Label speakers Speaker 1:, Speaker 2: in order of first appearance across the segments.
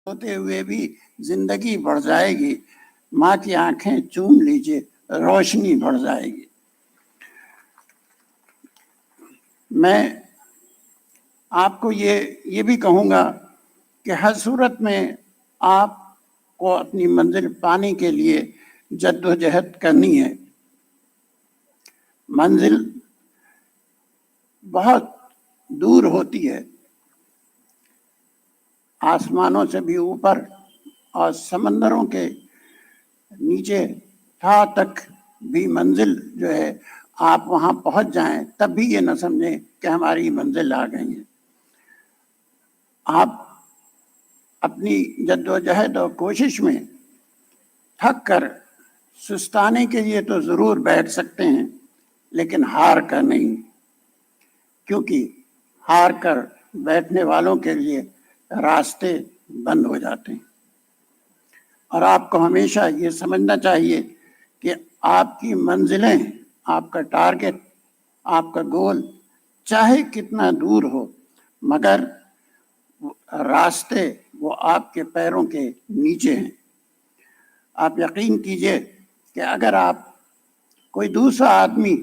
Speaker 1: होते हुए भी जिंदगी बढ़ जाएगी। माँ की आंखें चूम लीजिए, रोशनी बढ़ जाएगी। मैं आपको ये भी कहूँगा कि हर सूरत में आपको अपनी मंजिल पाने के लिए जद्दोजहद करनी है। मंजिल बहुत दूर होती है, आसमानों से भी ऊपर और समंदरों के नीचे था तक भी मंजिल जो है, आप वहाँ पहुँच जाएं तब भी ये न समझें कि हमारी मंजिल आ गई है। आप अपनी जद्दोजहद और कोशिश में थक कर सुस्ताने के लिए तो ज़रूर बैठ सकते हैं, लेकिन हार कर नहीं, क्योंकि हार कर बैठने वालों के लिए रास्ते बंद हो जाते हैं। और आपको हमेशा ये समझना चाहिए कि आपकी मंजिलें, आपका टारगेट, आपका गोल चाहे कितना दूर हो, मगर रास्ते वो आपके पैरों के नीचे हैं। आप यकीन कीजिए कि अगर आप कोई दूसरा आदमी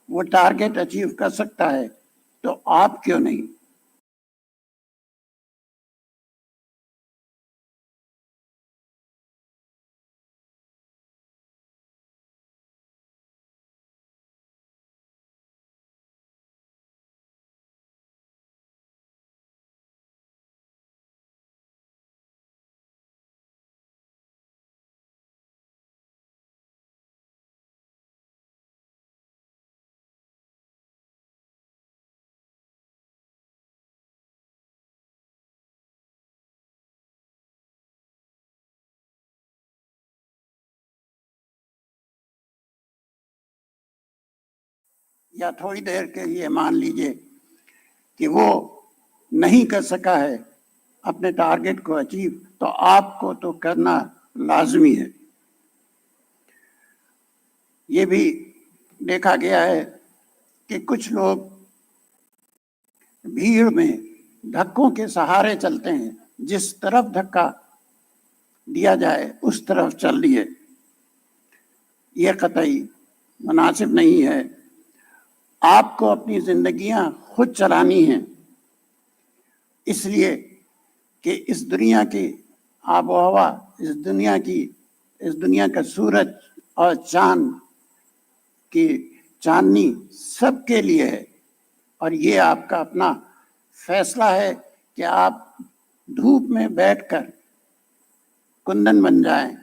Speaker 1: वो टारगेट अचीव कर सकता है तो आप क्यों नहीं। या थोड़ी देर के लिए मान लीजिए कि वो नहीं कर सका है अपने टारगेट को अचीव, तो आपको तो करना लाजमी है। ये भी देखा गया है कि कुछ लोग भीड़ में धक्कों के सहारे चलते हैं, जिस तरफ धक्का दिया जाए उस तरफ चल दिए। ये कतई मुनासिब नहीं है। आपको अपनी जिंदगियां खुद चलानी हैं, इसलिए कि इस दुनिया की आबो हवा, इस दुनिया का सूरज और चांद की चांदनी सबके लिए है। और ये आपका अपना फैसला है कि आप धूप में बैठकर कुंदन बन जाएं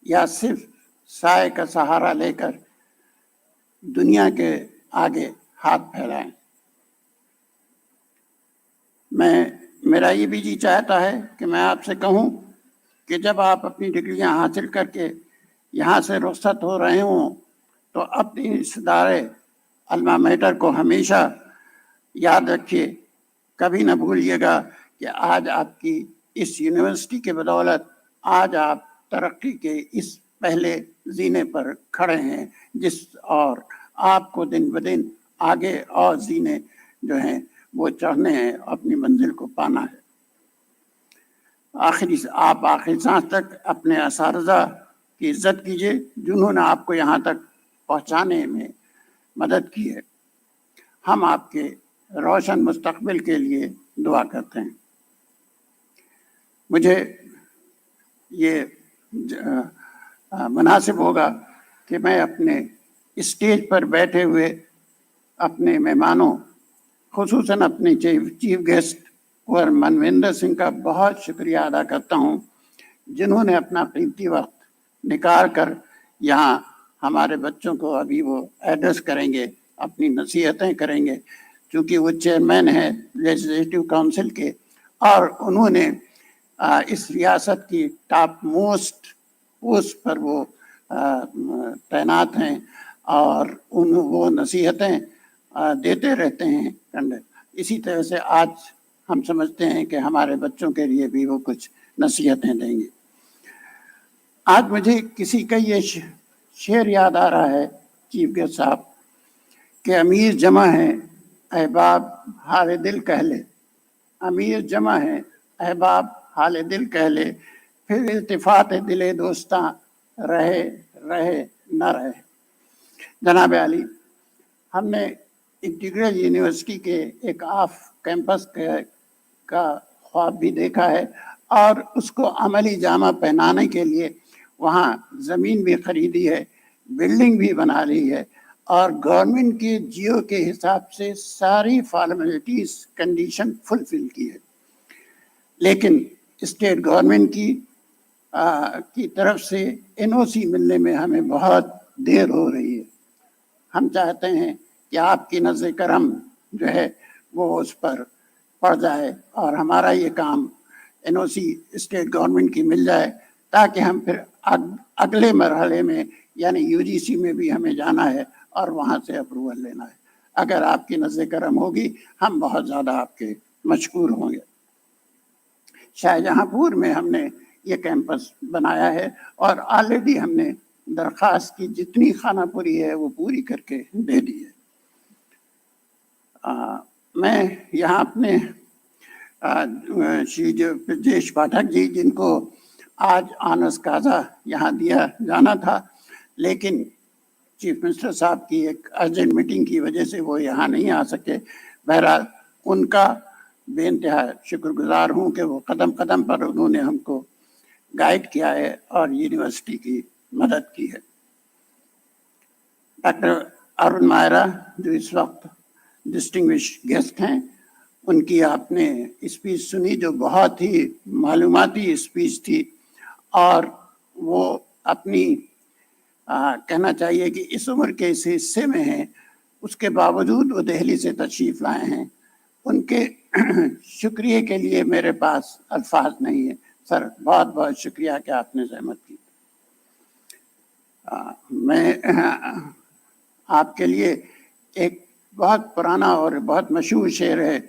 Speaker 1: या सिर्फ साए का सहारा लेकर दुनिया के आगे हाथ फैलाएं। मेरा ये भी जी चाहता है कि मैं आपसे कहूं कि जब आप अपनी डिग्रियां हासिल करके यहाँ से रुखसत हो रहे हों तो अपनी इस इदारे अल्मा मैटर को हमेशा याद रखिए। कभी न भूलिएगा कि आज आपकी इस यूनिवर्सिटी के बदौलत आज आप तरक्की के इस पहले जीने पर खड़े हैं, जिस और आपको दिन ब दिन आगे और जीने जो हैं वो चढ़ने हैं, अपनी मंजिल को पाना है। आप आखिरी सांस तक अपने असातिज़ा की इज्जत कीजिए जिन्होंने आपको यहाँ तक पहुँचाने में मदद की है। हम आपके रोशन मुस्तकबिल के लिए दुआ करते हैं। मुझे ये मुनासिब होगा कि मैं अपने स्टेज पर बैठे हुए अपने मेहमानों, खुसूसन अपने चीफ गेस्ट कुंवर मनविंदर सिंह का बहुत शुक्रिया अदा करता हूँ, जिन्होंने अपना कीमती वक्त निकाल कर यहाँ हमारे बच्चों को अभी वो एड्रेस करेंगे, अपनी नसीहतें करेंगे, क्योंकि वो चेयरमैन हैं लेजिस्लेटिव काउंसिल के और उन्होंने इस रियासत की टॉप मोस्ट पोस्ट पर वो तैनात हैं और वो नसीहतें देते रहते हैं। इसी तरह से आज हम समझते हैं कि हमारे बच्चों के लिए भी वो कुछ नसीहतें देंगे। आज मुझे किसी का ये शेर याद आ रहा है चीफ गेस्ट साहब कि अमीर जमा है अहबाब हारे दिल कहले, अमीर जमा है अहबाब حال دل کہہ لے، پھر التفات دل دوستاں رہے رہے نہ رہے۔ جناب عالی، ہم نے انٹیگرل یونیورسٹی کے ایک آف کیمپس کا خواب بھی دیکھا ہے اور اس کو عملی جامہ پہنانے کے لیے وہاں زمین بھی خریدی ہے، بلڈنگ بھی بنا لی ہے اور گورنمنٹ کے جیو کے حساب سے ساری فارمیلٹیز کنڈیشن فلفل کی ہے، لیکن اسٹیٹ گورنمنٹ کی طرف سے NOC ملنے میں ہمیں بہت دیر ہو رہی ہے۔ ہم چاہتے ہیں کہ آپ کی نظر کرم جو ہے وہ اس پر پڑ جائے اور ہمارا یہ کام NOC اسٹیٹ گورنمنٹ کی مل جائے، تاکہ ہم پھر اگلے مرحلے میں یعنی UGC میں بھی ہمیں جانا ہے اور وہاں سے اپروول لینا ہے۔ اگر آپ کی نظر کرم ہوگی ہم بہت زیادہ آپ کے مشکور ہوں گے۔ شاہجہاں پور میں ہم نے یہ کیمپس بنایا ہے اور آلریڈی ہم نے درخواست کی جتنی خانہ پوری ہے وہ پوری کر کے دے دی ہے۔ میں یہاں اپنے شری برجیش پاٹھک جی، جن کو آج آنرس کازا یہاں دیا جانا تھا لیکن چیف منسٹر صاحب کی ایک ارجنٹ میٹنگ کی وجہ سے وہ یہاں نہیں آ سکے، بہرحال ان کا بے انتہا شکر گزار ہوں کہ وہ قدم قدم پر انہوں نے ہم کو گائیڈ کیا ہے اور یونیورسٹی کی مدد کی ہے۔ ڈاکٹر ارون مائرا جو اس وقت ڈسٹنگوش گیسٹ ہیں، ان کی آپ نے اسپیچ سنی جو بہت ہی معلوماتی اسپیچ تھی، اور وہ اپنی کہنا چاہیے کہ اس عمر کے اس حصے میں ہیں، اس کے باوجود وہ دہلی سے تشریف لائے ہیں۔ ان کے شکریہ کے لیے میرے پاس الفاظ نہیں ہیں۔ سر بہت بہت شکریہ کہ آپ نے زحمت کی۔ میں آپ کے لیے ایک بہت پرانا اور بہت مشہور شعر ہے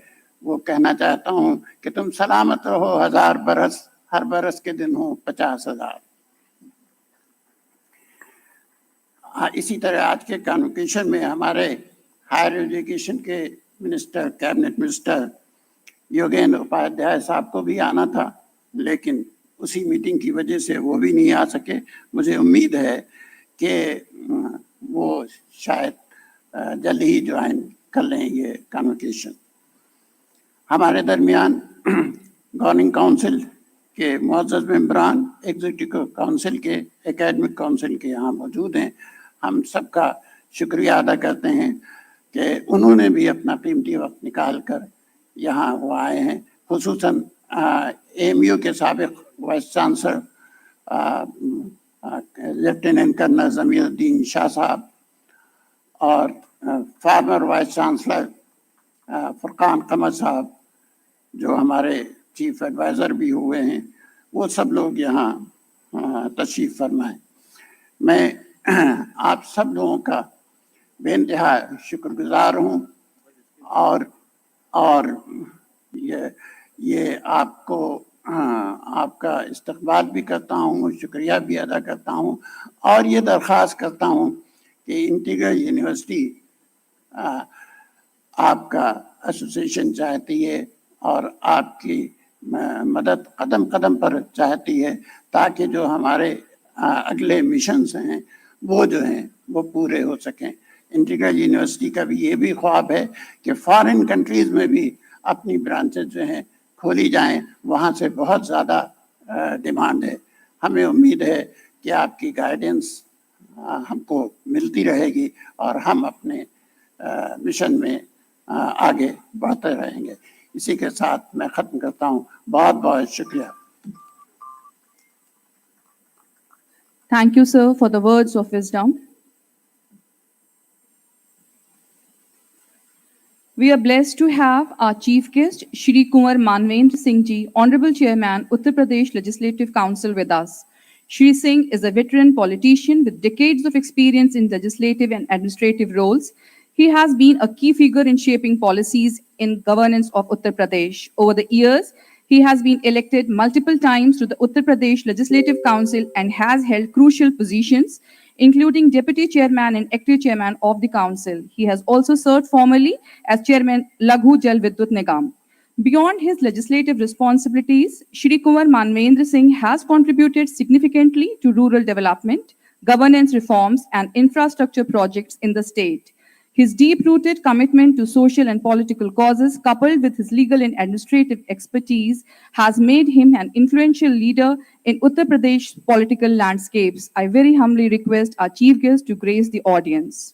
Speaker 1: وہ کہنا چاہتا ہوں کہ تم سلامت رہو 1000 برس، ہر برس کے دن ہوں 50,000۔ اسی طرح آج کے کانوکیشن میں ہمارے ہائر ایجوکیشن کے minister, cabinet minister Yogendra Upadhyay صاحب کو بھی آنا تھا، لیکن اسی میٹنگ کی وجہ سے وہ بھی نہیں آ سکے۔ مجھے امید ہے کہ وہ شاید جلد ہی جوائن کر لیں یہ کانوکیشن۔ ہمارے درمیان گورننگ کونسل کے معزز ممبران، ایگزیکٹو کونسل کے، اکیڈمک کونسل کے یہاں موجود ہیں، ہم سب کا شکریہ ادا کرتے ہیں کہ انہوں نے بھی اپنا قیمتی وقت نکال کر یہاں وہ آئے ہیں، خصوصاً AMU کے سابق وائس چانسلر لیفٹیننٹ کرنل ضمیر الدین شاہ صاحب اور فارمر وائس چانسلر فرقان قمر صاحب جو ہمارے چیف ایڈوائزر بھی ہوئے ہیں، وہ سب لوگ یہاں تشریف فرمائیں۔ میں آپ سب لوگوں کا بے انتہا شکر گزار ہوں اور یہ آپ کو آپ کا استقبال بھی کرتا ہوں، شکریہ بھی ادا کرتا ہوں، اور یہ درخواست کرتا ہوں کہ انٹیگرل یونیورسٹی آپ کا ایسوسیشن چاہتی ہے اور آپ کی مدد قدم قدم پر چاہتی ہے، تاکہ جو ہمارے اگلے مشنز ہیں وہ جو ہیں وہ پورے ہو سکیں۔ انٹیگرل یونیورسٹی کا بھی یہ بھی خواب ہے کہ فارن کنٹریز میں بھی اپنی برانچز جو ہیں کھولی جائیں، وہاں سے بہت زیادہ ڈیمانڈ ہے۔ ہمیں امید ہے کہ آپ کی گائیڈنس ہم کو ملتی رہے گی اور ہم اپنے مشن میں آگے بڑھتے رہیں گے۔ اسی کے ساتھ میں ختم کرتا ہوں۔ بہت بہت شکریہ۔
Speaker 2: Thank you, sir, for the words of wisdom. We are blessed to have our chief guest, Shri Kunwar Manvendra Singh Ji, Honorable Chairman, Uttar Pradesh Legislative Council with us. Shri Singh is a veteran politician with decades of experience in legislative and administrative roles. He has been a key figure in shaping policies in governance of Uttar Pradesh. Over the years, he has been elected multiple times to the Uttar Pradesh Legislative Council and has held crucial positions, including Deputy Chairman and Active Chairman of the Council. He has also served formally as Chairman Laghu Jal Vidyut Nigam. Beyond his legislative responsibilities, Shri Kumar Manvendra Singh has contributed significantly to rural development, governance reforms, and infrastructure projects in the state. His deep-rooted commitment to social and political causes, coupled with his legal and administrative expertise, has made him an influential leader in Uttar Pradesh political landscapes. I very humbly request our chief guest to grace the audience.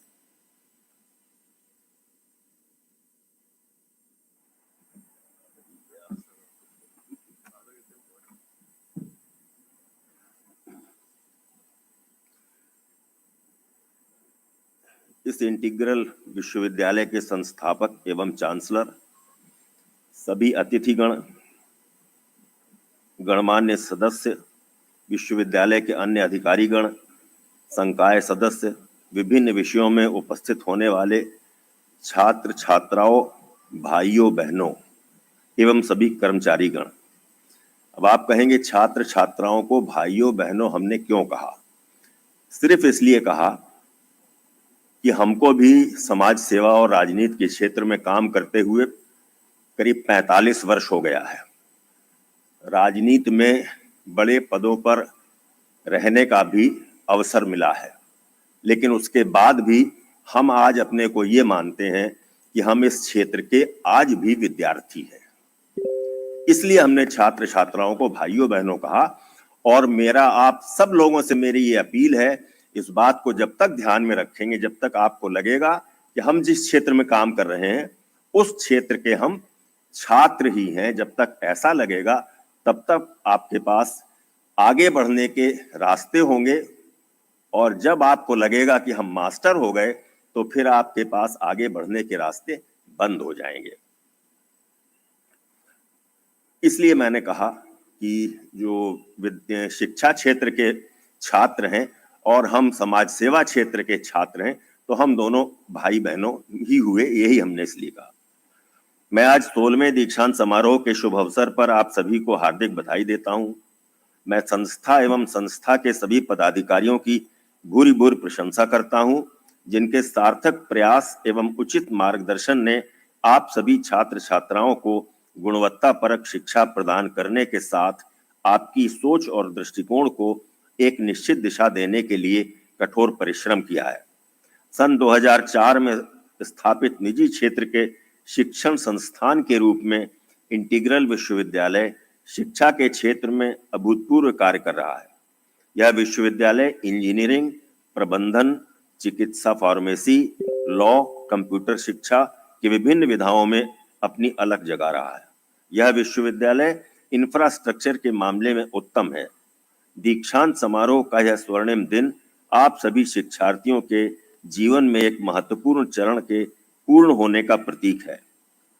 Speaker 3: इस integral विश्वविद्यालय के संस्थापक एवं chancellor, सभी अतिथिगण, गणमान्य सदस्य, विश्वविद्यालय के अन्य अधिकारीगण, संकाय सदस्य, विभिन्न विषयों में उपस्थित होने वाले छात्र छात्राओं, भाइयों बहनों एवं सभी कर्मचारीगण। अब आप कहेंगे छात्र छात्राओं को भाइयों बहनों हमने क्यों कहा? सिर्फ इसलिए कहा कि हमको भी समाज सेवा और राजनीति के क्षेत्र में काम करते हुए करीब 45 वर्ष हो गया है। राजनीति में बड़े पदों पर रहने का भी अवसर मिला है, लेकिन उसके बाद भी हम आज अपने को ये मानते हैं कि हम इस क्षेत्र के आज भी विद्यार्थी हैं। इसलिए हमने छात्र छात्राओं को भाइयों बहनों कहा। और मेरा आप सब लोगों से मेरी ये अपील है, इस बात को जब तक ध्यान में रखेंगे, जब तक आपको लगेगा कि हम जिस क्षेत्र में काम कर रहे हैं उस क्षेत्र के हम छात्र ही हैं, जब तक ऐसा लगेगा तब तक आपके पास आगे बढ़ने के रास्ते होंगे। और जब आपको लगेगा कि हम मास्टर हो गए तो फिर आपके पास आगे बढ़ने के रास्ते बंद हो जाएंगे। इसलिए मैंने कहा कि जो शिक्षा क्षेत्र के छात्र हैं और हम समाज सेवा क्षेत्र के छात्र हैं, तो हम दोनों भाई बहनों ही हुए, यही हमने इसलिए कहा। मैं आज 16वें दीक्षांत समारोह के शुभ अवसर पर आप सभी को हार्दिक बधाई देता हूं। मैं संस्था एवं संस्था के सभी पदाधिकारियों की भूरी भूरी प्रशंसा करता हूं, जिनके सार्थक प्रयास एवं उचित मार्गदर्शन ने आप सभी छात्र छात्राओं को गुणवत्तापरक शिक्षा प्रदान करने के साथ आपकी सोच और दृष्टिकोण को एक निश्चित दिशा देने के लिए कठोर परिश्रम किया है। सन 2004 में स्थापित निजी क्षेत्र के शिक्षण संस्थान के रूप में इंटीग्रल विश्वविद्यालय शिक्षा के क्षेत्र में अभूतपूर्व कार्य कर रहा है। यह विश्वविद्यालय इंजीनियरिंग, प्रबंधन, चिकित्सा, फार्मेसी, लॉ, कंप्यूटर शिक्षा की विभिन्न विधाओं में अपनी अलग जगह रहा है। यह विश्वविद्यालय इंफ्रास्ट्रक्चर के मामले में उत्तम है। दीक्षांत समारोह का यह स्वर्णिम दिन आप सभी शिक्षार्थियों के जीवन में एक महत्वपूर्ण चरण के पूर्ण होने का प्रतीक है।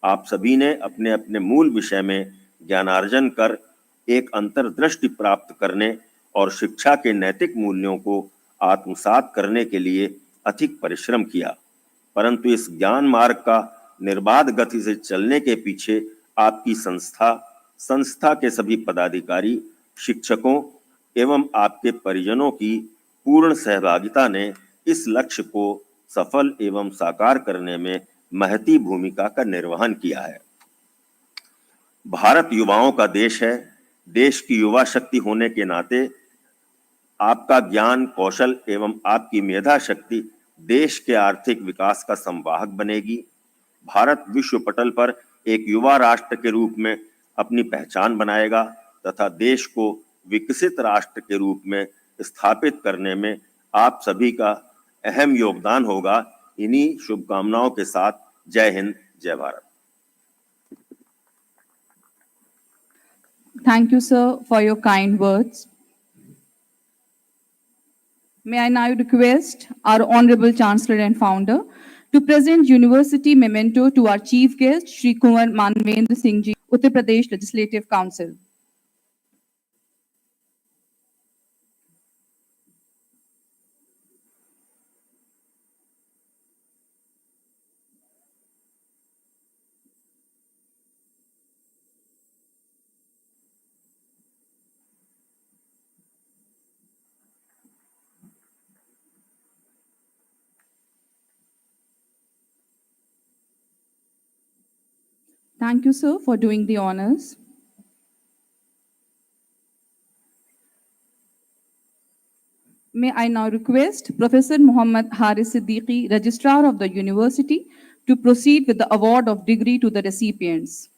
Speaker 3: आप सभी ने अपने अपने मूल विषय में ज्ञानार्जन कर एक अंतर्दृष्टि प्राप्त करने और शिक्षा के नैतिक मूल्यों को आत्मसात करने के लिए अधिक परिश्रम किया, परंतु इस ज्ञान मार्ग का निर्बाध गति से चलने के पीछे आपकी संस्था के सभी पदाधिकारी, शिक्षकों एवं आपके परिजनों की पूर्ण सहभागिता ने इस लक्ष्य को सफल एवं साकार करने में महती भूमिका का निर्वहन किया है। भारत युवाओं का देश है। देश की युवा शक्ति होने के नाते आपका ज्ञान, कौशल एवं आपकी मेधा शक्ति देश के आर्थिक विकास का संवाहक बनेगी। भारत विश्व पटल पर एक युवा राष्ट्र के रूप में अपनी पहचान बनाएगा तथा देश को विकसित राष्ट्र के रूप में स्थापित करने में आप सभी का अहम योगदान होगा। इन्हीं शुभकामनाओं के साथ जय हिंद, जय Bharat.
Speaker 2: Thank you, sir, for your kind words. May I now request our Honorable Chancellor and Founder to present University Memento to our Chief Guest, Shri Kumar Manvendra Singh Ji, Uttar Pradesh Legislative Council. Thank you, sir, for doing the honors. May I now request Professor Muhammad Haris Siddiqui, Registrar of the University, to proceed with the award of degree to the recipients.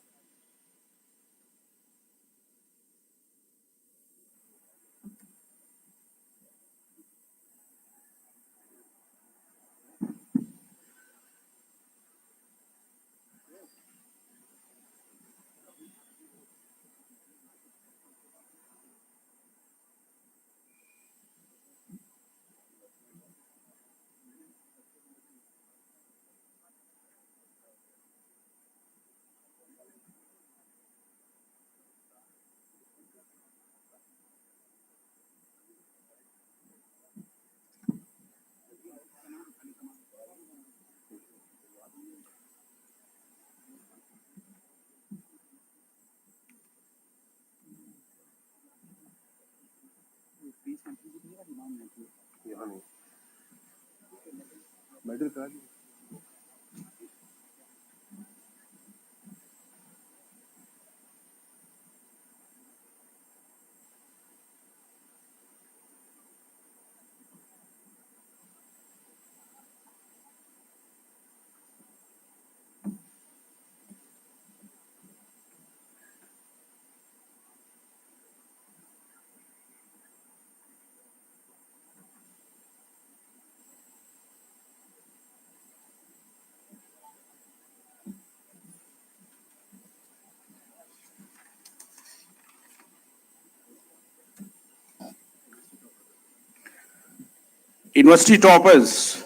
Speaker 4: University toppers,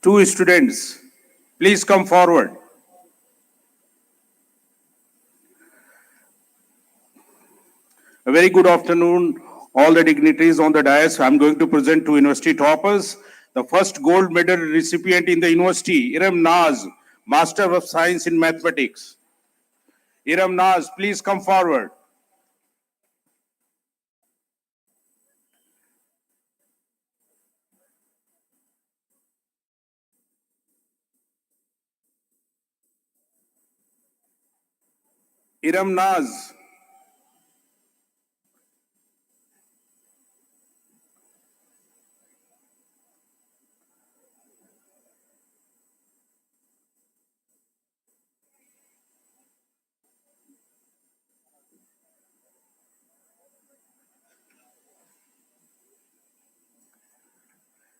Speaker 4: 2 students, please come forward. A very good afternoon, all the dignitaries on the dais. I'm going to present to university toppers the first gold medal recipient in the university, Iram Naz, Master of Science in Mathematics. Iram Naz, please come forward. Iram Naz.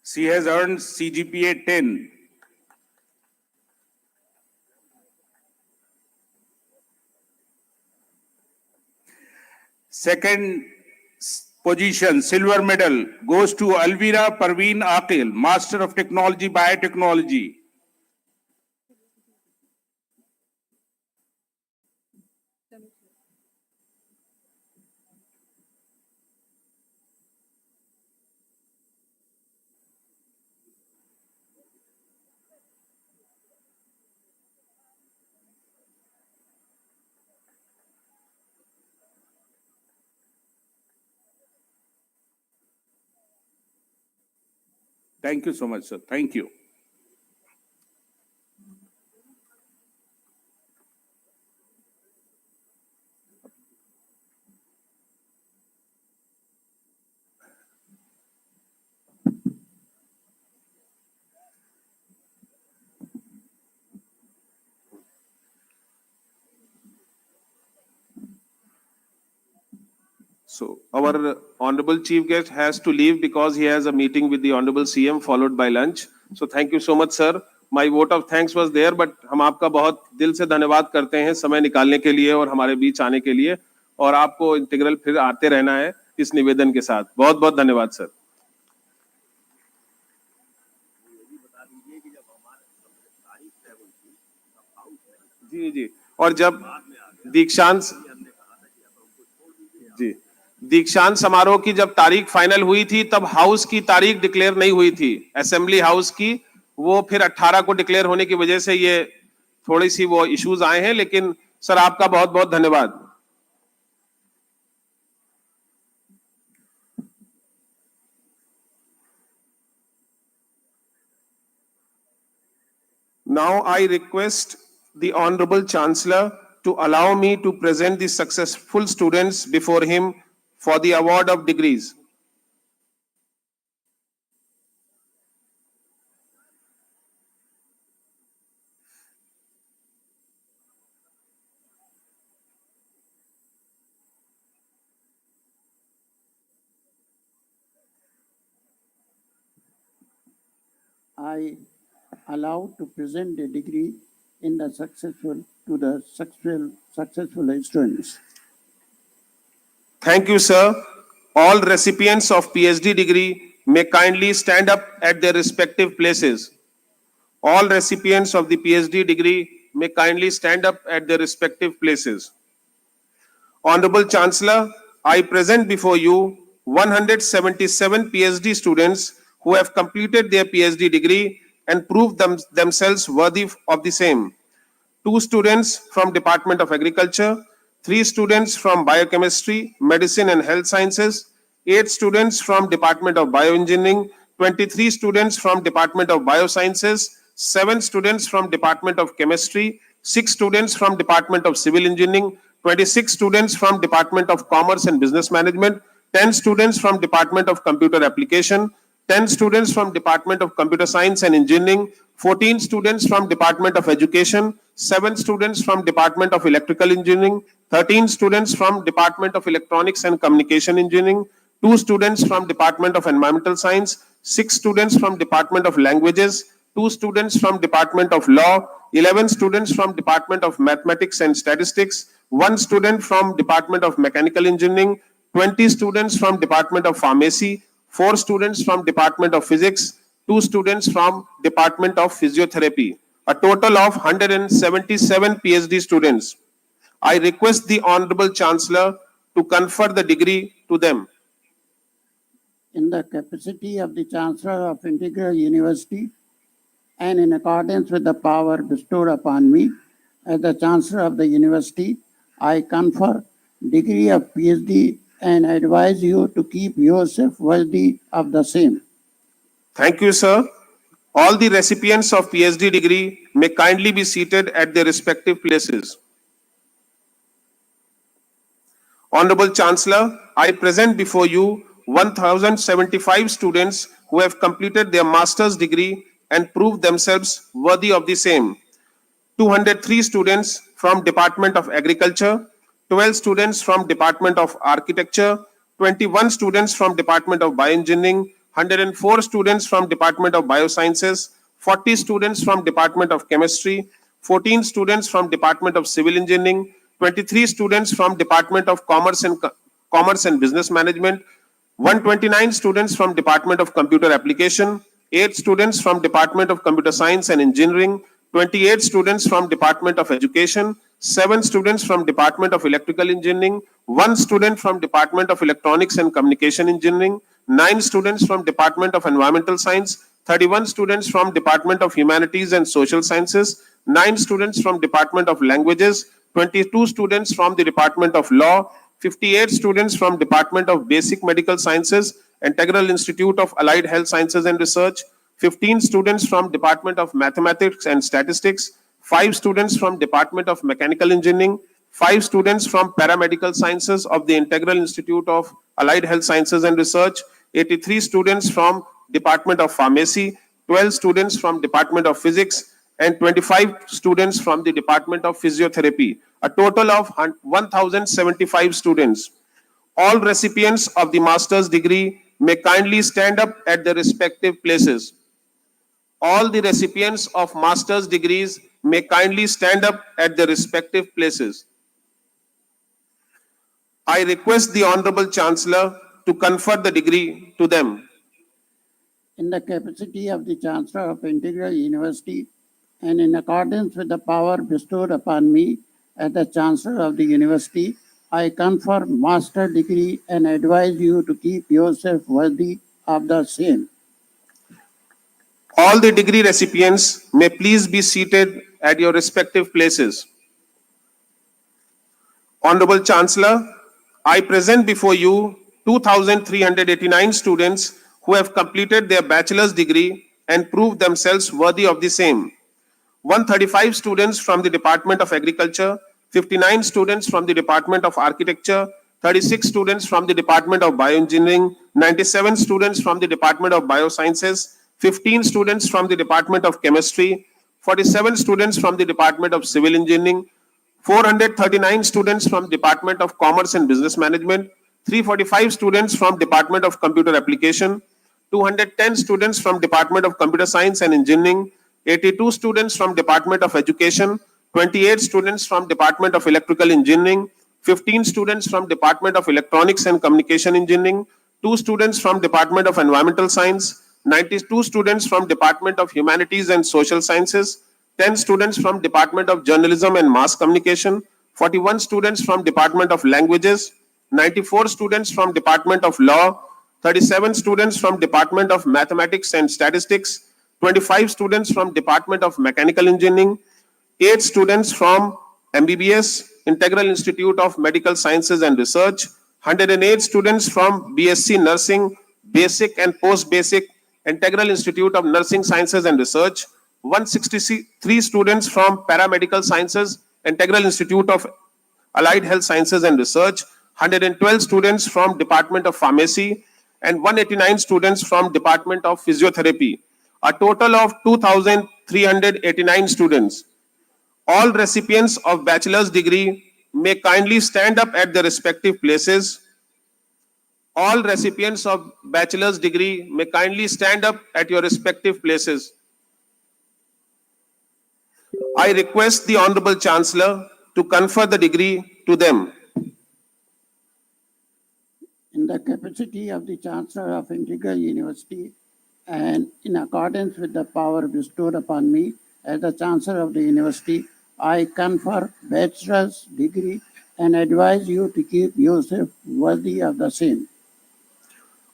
Speaker 4: She has earned CGPA 10. Second position, silver medal, goes to Alvira Parveen Aqil, Master of Technology, Biotechnology. Thank you so much, sir. Thank you.
Speaker 5: So our honorable chief guest has to leave because he has a meeting with the honorable CM followed by lunch. So thank you so much, sir. My vote of thanks was there, but हम आपका बहुत दिल से धन्यवाद करते हैं समय निकालने के लिए और हमारे बीच आने के लिए, और आपको इंटीग्रल फिर आते रहना है इस निवेदन के साथ. बहुत बहुत धन्यवाद सर. जी जी, और जब दीक्षांत समारोह की जब तारीख फाइनल हुई थी तब हाउस की तारीख डिक्लेयर नहीं हुई थी, असेंबली हाउस की, वो फिर 18 को डिक्लेयर होने की वजह से ये थोड़ी सी वो इश्यूज आए हैं, लेकिन सर आपका बहुत बहुत धन्यवाद. Now I request the Honorable Chancellor to allow me to present the successful students before him for the award of degrees.
Speaker 1: I allow to present a degree in the successful students.
Speaker 5: Thank you, sir. All recipients of PhD degree may kindly stand up at their respective places. All recipients of the PhD degree may kindly stand up at their respective places. Honorable Chancellor, I present before you 177 PhD students who have completed their PhD degree and proved themselves worthy of the same. 2 students from Department of Agriculture, 3 students from Biochemistry, Medicine and Health Sciences, 8 students from Department of Bioengineering, 23 students from Department of Biosciences, 7 students from Department of Chemistry, 6 students from Department of Civil Engineering, 26 students from Department of Commerce and Business Management, 10 students from Department of Computer Application, 10 students from Department of Computer Science and Engineering, 14 students from Department of Education, 7 students from Department of Electrical Engineering, 13 students from Department of Electronics and Communication Engineering, 2 students from Department of Environmental Science, 6 students from Department of Languages, 2 students from Department of Law, 11 students from Department of Mathematics and Statistics, 1 student from Department of Mechanical Engineering, 20 students from Department of Pharmacy, 4 students from Department of Physics, 2 students from Department of Physiotherapy, a total of 177 PhD students. I request the Honorable Chancellor to confer the degree to them.
Speaker 1: In the capacity of the Chancellor of Integral University and in accordance with the power bestowed upon me as the Chancellor of the University, I confer degree of PhD and advise you to keep yourself worthy of the same.
Speaker 5: Thank you, sir. All the recipients of PhD degree may kindly be seated at their respective places. Honorable Chancellor, I present before you 1,075 students who have completed their master's degree and proved themselves worthy of the same. 203 students from Department of Agriculture, 12 students from Department of Architecture, 21 students from Department of Bioengineering, 104 students from Department of Biosciences, 40 students from Department of Chemistry, 14 students from Department of Civil Engineering, 23 students from Department of Commerce and Business Management, 129 students from Department of Computer Application, 8 students from Department of Computer Science and Engineering, 28 students from Department of Education, 7 students from Department of Electrical Engineering, 1 student from Department of Electronics and Communication Engineering, 9 students from Department of Environmental Science, 31 students from Department of Humanities and Social Sciences, 9 students from Department of Languages, 22 students from the Department of Law, 58 students from Department of Basic Medical Sciences, Integral Institute of Allied Health Sciences and Research, 15 students from Department of Mathematics and Statistics, 5 students from Department of Mechanical Engineering, 5 students from Paramedical Sciences of the Integral Institute of Allied Health Sciences and Research, 83 students from Department of Pharmacy, 12 students from Department of Physics, and 25 students from the Department of Physiotherapy, a total of 1,075 students. All recipients of the master's degree may kindly stand up at their respective places. All the recipients of master's degrees may kindly stand up at their respective places. I request the Honorable Chancellor to confer the degree to them.
Speaker 1: In the capacity of the Chancellor of Integral University and in accordance with the power bestowed upon me as the Chancellor of the University, I confer master degree and advise you to keep yourself worthy of the same.
Speaker 5: All the degree recipients may please be seated at your respective places. Honorable Chancellor, I present before you 2,389 students who have completed their bachelor's degree and proved themselves worthy of the same. 135 students from the Department of Agriculture, 59 students from the Department of Architecture, 36 students from the Department of Bioengineering, 97 students from the Department of Biosciences, 15 students from the Department of Chemistry, 47 students from the Department of Civil Engineering, 439 students from Department of Commerce and Business Management, 345 students from Department of Computer Application, 210 students from Department of Computer Science and Engineering, 82 students from Department of Education, 28 students from Department of Electrical Engineering, 15 students from Department of Electronics and Communication Engineering, 2 students from Department of Environmental Science, 92 students from Department of Humanities and Social Sciences, 10 students from Department of Journalism and Mass Communication, 41 students from Department of Languages, 94 students from Department of Law, 37 students from Department of Mathematics and Statistics, 25 students from Department of Mechanical Engineering, 8 students from MBBS, Integral Institute of Medical Sciences and Research, 108 students from BSc Nursing, Basic and Post-Basic, Integral Institute of Nursing Sciences and Research, 163 students from Paramedical Sciences, Integral Institute of Allied Health Sciences and Research, 112 students from Department of Pharmacy, and 189 students from Department of Physiotherapy. A total of 2,389 students. All recipients of bachelor's degree may kindly stand up at their respective places. All recipients of bachelor's degree may kindly stand up at your respective places. I request the Honorable Chancellor to confer the degree to them.
Speaker 1: In the capacity of the Chancellor of Integral University and in accordance with the power bestowed upon me as the Chancellor of the University, I confer bachelor's degree and advise you to keep yourself worthy of the same.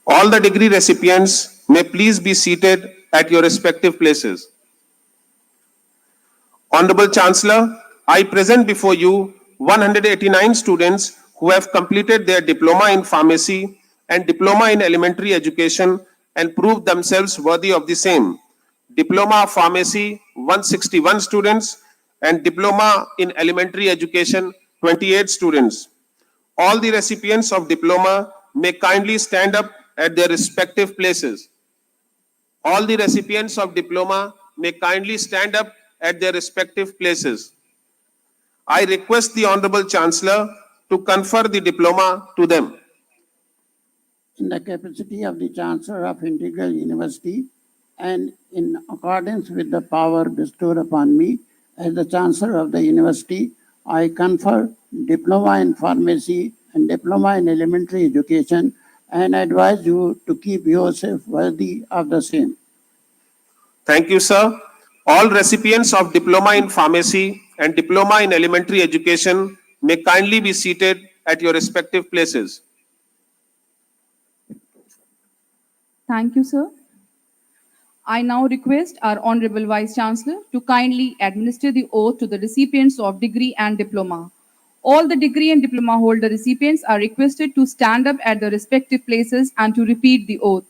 Speaker 5: All the degree recipients may please be seated at your respective places. Honorable Chancellor, I present before you 189 students who have completed their diploma in pharmacy and diploma in elementary education and proved themselves worthy of the same. Diploma of Pharmacy, 161 students, and Diploma in Elementary Education, 28 students. All the recipients of diploma may kindly stand up at their respective places. All the recipients of diploma may kindly stand up at their respective places. I request the Honorable Chancellor to confer the diploma to them.
Speaker 1: In the capacity of the Chancellor of Integral University and in accordance with the power bestowed upon me as the Chancellor of the University, I confer Diploma in Pharmacy and Diploma in Elementary Education and advise you to keep yourself worthy of the same.
Speaker 5: Thank you, sir. All recipients of Diploma in Pharmacy and Diploma in Elementary Education may kindly be seated at your respective places.
Speaker 2: Thank you, sir. I now request our Honorable Vice Chancellor to kindly administer the oath to the recipients of degree and diploma. All the degree and diploma holder recipients are requested to stand up at their respective places and to repeat the oath.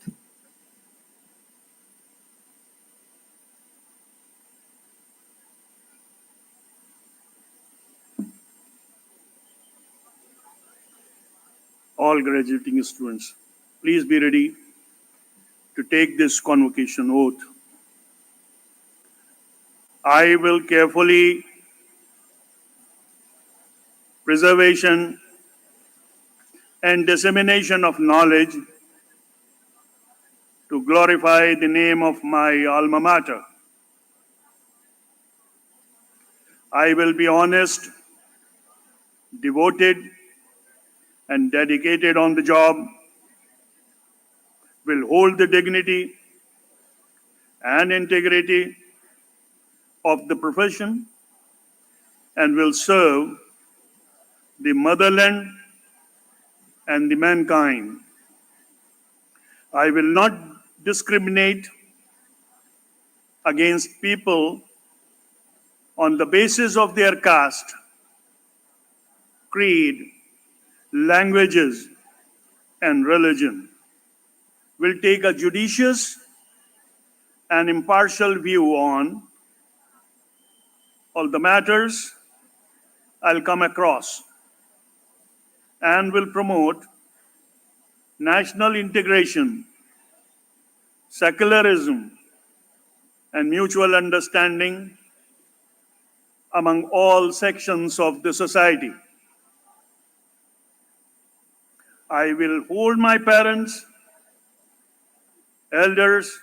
Speaker 6: All graduating students, please be ready to take this convocation oath. I will carefully preservation and dissemination of knowledge to glorify the name of my alma mater. I will be honest, devoted, and dedicated on the job, will hold the dignity and integrity of the profession, and will serve the motherland and the mankind. I will not discriminate against people on the basis of their caste, creed, languages, and religion. Will take a judicious and impartial view on all the matters I'll come across, and will promote national integration, secularism, and mutual understanding among all sections of the society. I will hold my parents, elders,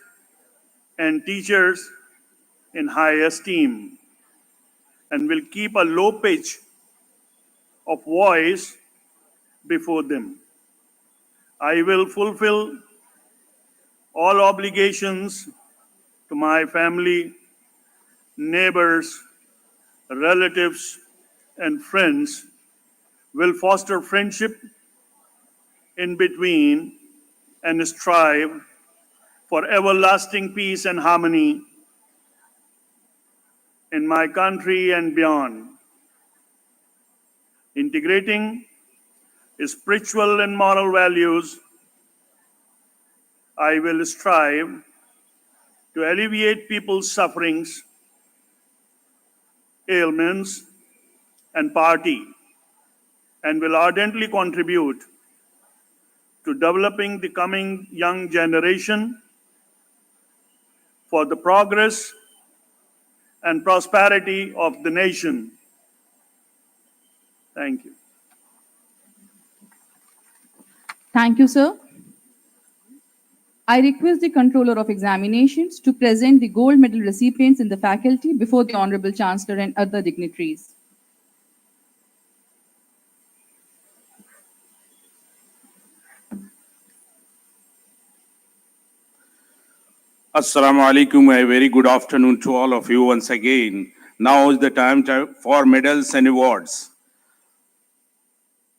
Speaker 6: and teachers in high esteem, and will keep a low pitch of voice before them. I will fulfill all obligations to my family, neighbors, relatives, and friends, will foster friendship in between, and strive for everlasting peace and harmony in my country and beyond. Integrating spiritual and moral values, I will strive to alleviate people's sufferings, ailments, and poverty, and will ardently contribute to developing the coming young generation for the progress and prosperity of the nation. Thank you.
Speaker 2: Thank you, sir. I request the Controller of Examinations to present the gold medal recipients in the faculty before the Honorable Chancellor and other dignitaries.
Speaker 4: Assalamu alaikum. A very good afternoon to all of you once again. Now is the time for medals and awards.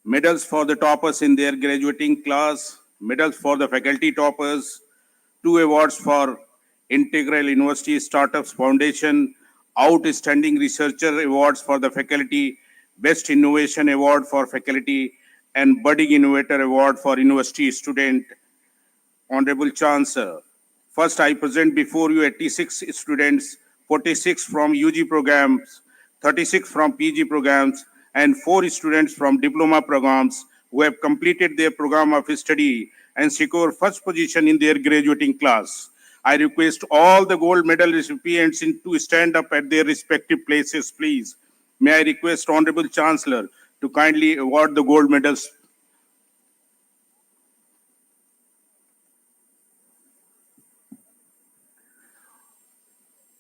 Speaker 4: Medals for the toppers in their graduating class, medals for the faculty toppers, 2 awards for Integral University Startups Foundation, Outstanding Researcher Awards for the faculty, Best Innovation Award for faculty, and Budding Innovator Award for university student. Honorable Chancellor, first I present before you 86 students, 46 from UG programs, 36 from PG programs, and 4 students from diploma programs who have completed their program of study and secure first position in their graduating class. I request all the gold medal recipients to stand up at their respective places, please. May I request Honorable Chancellor to kindly award the gold medals.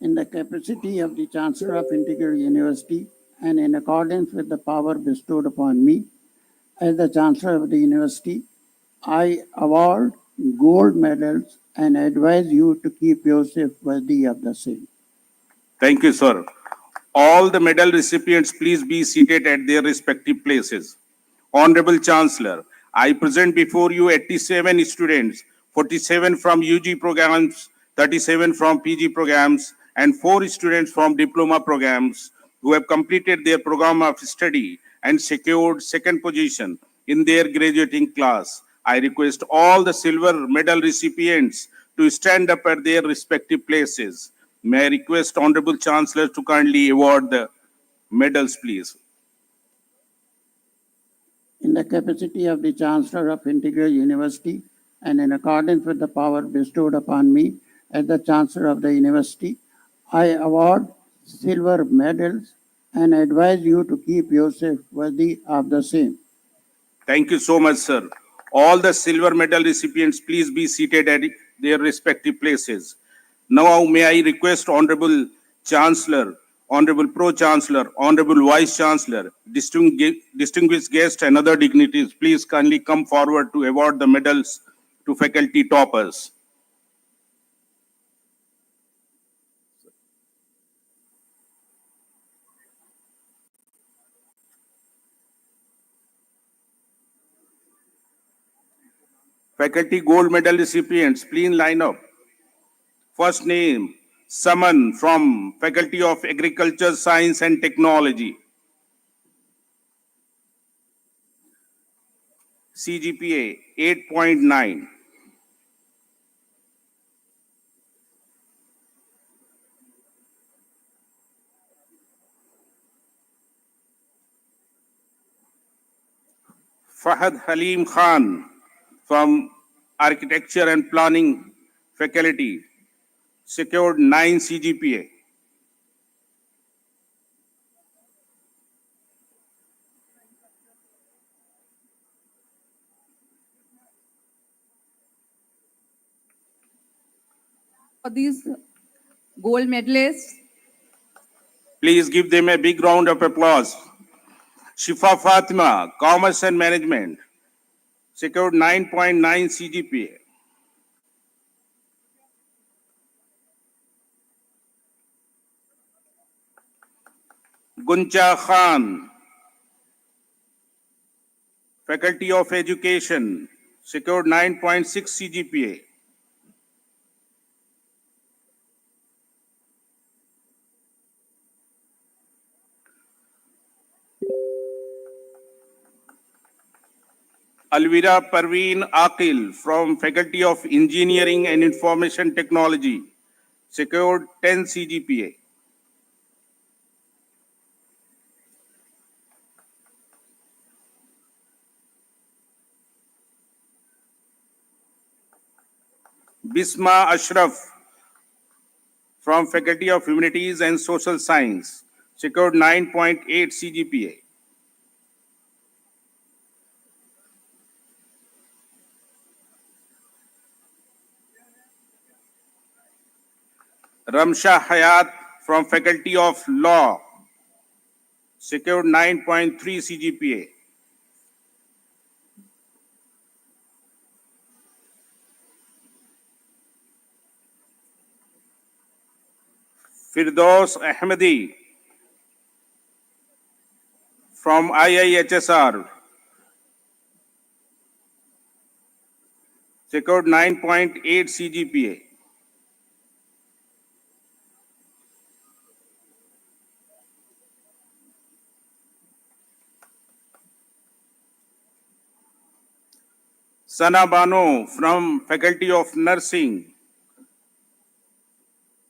Speaker 1: In the capacity of the Chancellor of Integral University and in accordance with the power bestowed upon me as the Chancellor of the University, I award gold medals and advise you to keep yourself worthy of the same.
Speaker 4: Thank you, sir. All the medal recipients, please be seated at their respective places. Honorable Chancellor, I present before you 87 students, 47 from UG programs, 37 from PG programs, and 4 students from diploma programs who have completed their program of study and secured second position in their graduating class. I request all the silver medal recipients to stand up at their respective places. May I request Honorable Chancellor to kindly award the medals, please.
Speaker 1: In the capacity of the Chancellor of Integral University and in accordance with the power bestowed upon me as the Chancellor of the University, I award silver medals and advise you to keep yourself worthy of the same.
Speaker 4: Thank you so much, sir. All the silver medal recipients, please be seated at their respective places. Now, may I request Honorable Chancellor, Honorable Pro-Chancellor, Honorable Vice-Chancellor, distinguished guests and other dignitaries, please kindly come forward to award the medals to faculty toppers. Faculty gold medal recipients, please line up. First name, Saman from Faculty of Agriculture, Science and Technology. CGPA 8.9. Fahad Halim Khan from Architecture and Planning faculty, secured 9 CGPA.
Speaker 2: For these gold medalists,
Speaker 4: Please give them a big round of applause. Shifa Fatima, Commerce and Management, secured 9.9 CGPA. Guncha Khan, Faculty of Education, secured 9.6 CGPA. Alvira Parveen Aqil from Faculty of Engineering and Information Technology, secured 10 CGPA. Bisma Ashraf from Faculty of Humanities and Social Science, secured 9.8 CGPA. Ramsha Hayat from Faculty of Law, secured 9.3 CGPA. Firdaus Ahmadi from IIHSR, secured 9.8 CGPA. Sana Bano from Faculty of Nursing,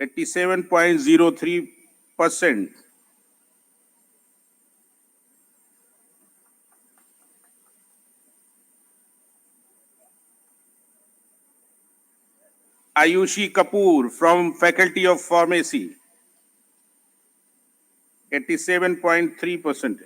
Speaker 4: 87.03%. Ayushi Kapoor from Faculty of Pharmacy, 87.3%.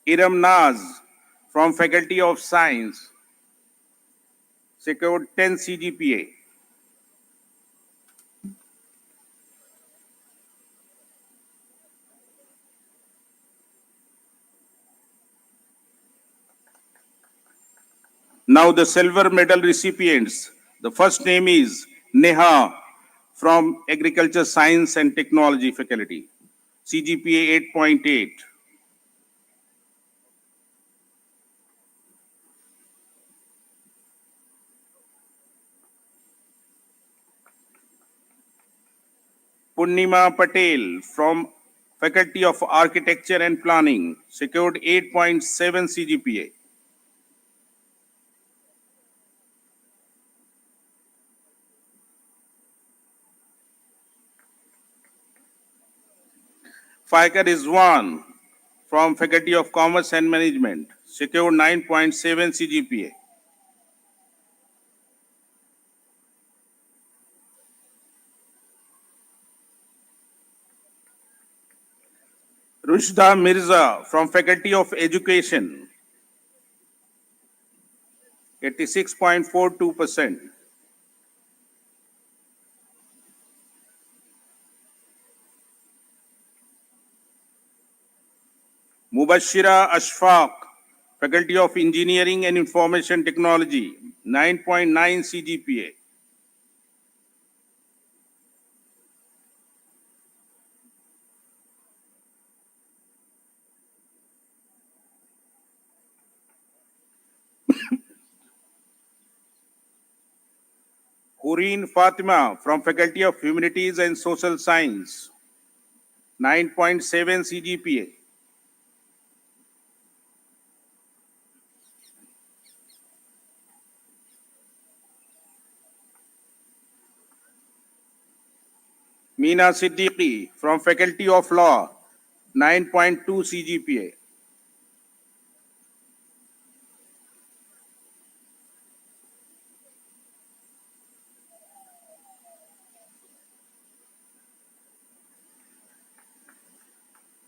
Speaker 4: Iram Naz from Faculty of Science, secured 10 CGPA. Now the silver medal recipients. The first name is Neha from Agriculture Science and Technology faculty, CGPA 8.8. Purnima Patel from Faculty of Architecture and Planning, secured 8.7 CGPA. Faikar Rizwan from Faculty of Commerce and Management, secured 9.7 CGPA. Rushda Mirza from Faculty of Education, 86.42%. Mubashira Ashfaq, Faculty of Engineering and Information Technology, 9.9 CGPA. Hureen Fatima from Faculty of Humanities and Social Science, 9.7 CGPA. Meena Siddiqui from Faculty of Law, 9.2 CGPA.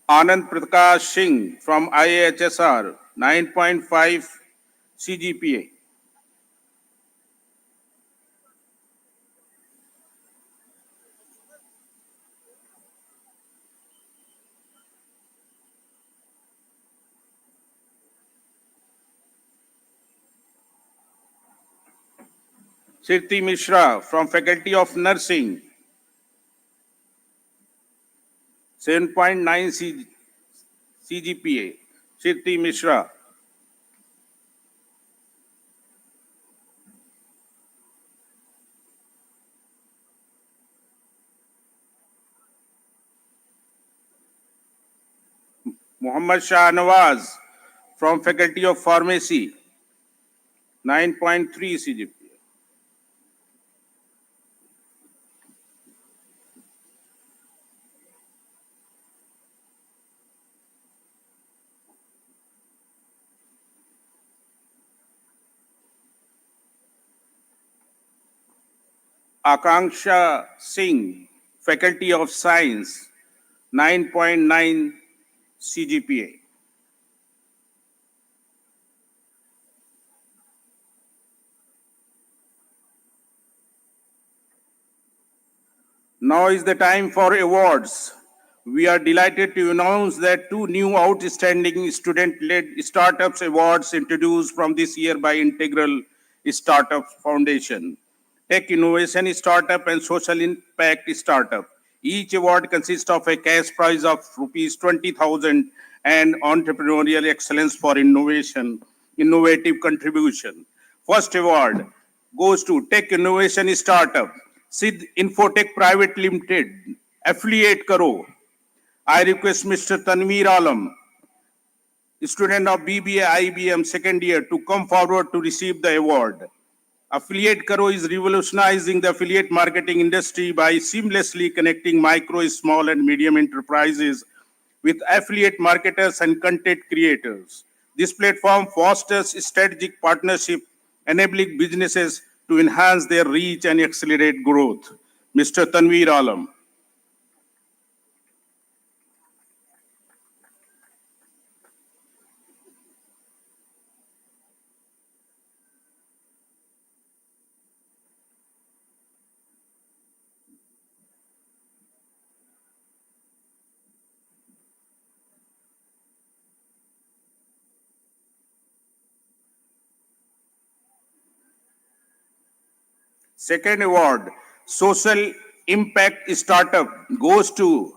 Speaker 4: Anand Prakash Singh from IAHSR, 9.5 CGPA. Shirti Mishra from Faculty of Nursing, 7.9 CGPA. Shirti Mishra. Muhammad Shah Nawaz from Faculty of Pharmacy, 9.3 CGPA. Akanksha Singh, Faculty of Science, 9.9 CGPA. Now is the time for awards. We are delighted to announce that two new outstanding student-led startups awards introduced from this year by Integral Startup Foundation. Tech Innovation Startup and Social Impact Startup. Each award consists of a cash prize of rupees 20,000 and entrepreneurial excellence for innovative contribution. First award goes to Tech Innovation Startup, Sid Infotech Private Limited, affiliate Karo. I request Mr. Tanveer Alam, student of BBA IBM second year, to come forward to receive the award. Affiliate Karo is revolutionizing the affiliate marketing industry by seamlessly connecting micro, small, and medium enterprises with affiliate marketers and content creators. This platform fosters strategic partnership, enabling businesses to enhance their reach and accelerate growth. Mr. Tanveer Alam. Second award, Social Impact Startup, goes to